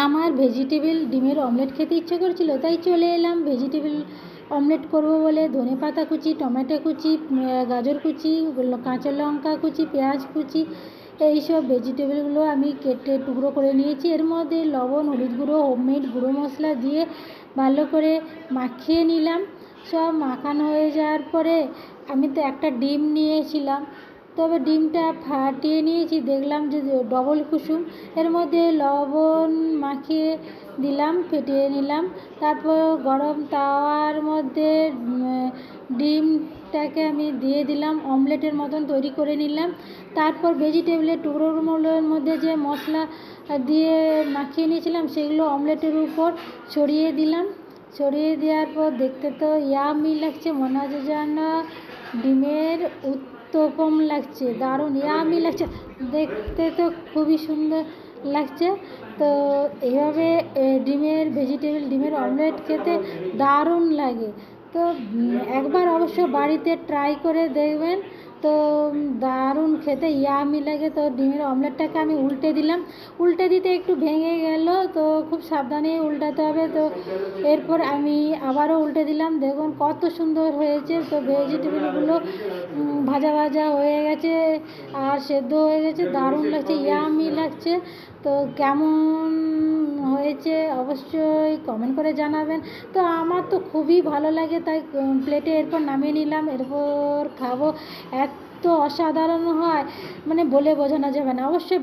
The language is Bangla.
আমার ভেজিটেবল ডিমের অমলেট খেতে ইচ্ছে করছিল, তাই চলে এলাম ভেজিটেবল অমলেট করব বলে। ধনেপাতা কুচি, টমেটো কুচি, গাজর কুচি, কাঁচা লঙ্কা কুচি, পেঁয়াজ কুচি, এইসব ভেজিটেবলগুলো আমি কেটে টুকরো করে নিয়েছি। এর মধ্যে লবণ, হলুদ গুঁড়ো, হোমমেড গুঁড়ো মশলা দিয়ে ভালো করে মাখিয়ে নিলাম। সব মাখানো হয়ে যাওয়ার পরে আমি তো একটা ডিম নিয়েছিলাম, তবে ডিমটা ফাটিয়ে নিয়েছি, দেখলাম যে ডবল কুসুম। এর মধ্যে লবণ মাখিয়ে দিলাম, ফেটিয়ে নিলাম। তারপর গরম তাওয়ার মধ্যে ডিমটাকে আমি দিয়ে দিলাম, অমলেটের মতন তৈরি করে নিলাম। তারপর ভেজিটেবলের টুকরোগুলোর মধ্যে যে মশলা দিয়ে মাখিয়ে নিয়েছিলাম সেগুলো অমলেটের উপর ছড়িয়ে দিলাম। ছড়িয়ে দেওয়ার পর দেখতে তো ইয়ামি লাগছে, মনে হচ্ছে যেন ডিমের উত্তপম লাগছে, দারুণ ইয়ামি লাগছে, দেখতে তো খুবই সুন্দর লাগছে। তো এইভাবে ডিমের অমলেট খেতে দারুণ লাগে। তো একবার অবশ্য বাড়িতে ট্রাই করে দেখবেন, তো দারুণ খেতে ইয়ামি লাগে। তো ডিমের অমলেটটাকে আমি উল্টে দিলাম, উল্টে দিতে একটু ভেঙে গেল, তো খুব সাবধানে উল্টাতে হবে। তো এরপর আমি আবারও উল্টে দিলাম, দেখুন কত সুন্দর হয়েছে। তো ভেজিটেবলগুলো ভাজা ভাজা হয়ে গেছে আর সেদ্ধ হয়ে গেছে, দারুণ লাগছে, ইয়ামি লাগছে। তো কেমন হয়েছে অবশ্যই কমেন্ট করে জানাবেন। তো আমার তো খুবই ভালো লাগে, তাই প্লেটে এরপর নামিয়ে নিলাম, এরপর খাবো। এত অসাধারণ হয় মানে বলে বোঝানো যাবে না। অবশ্যই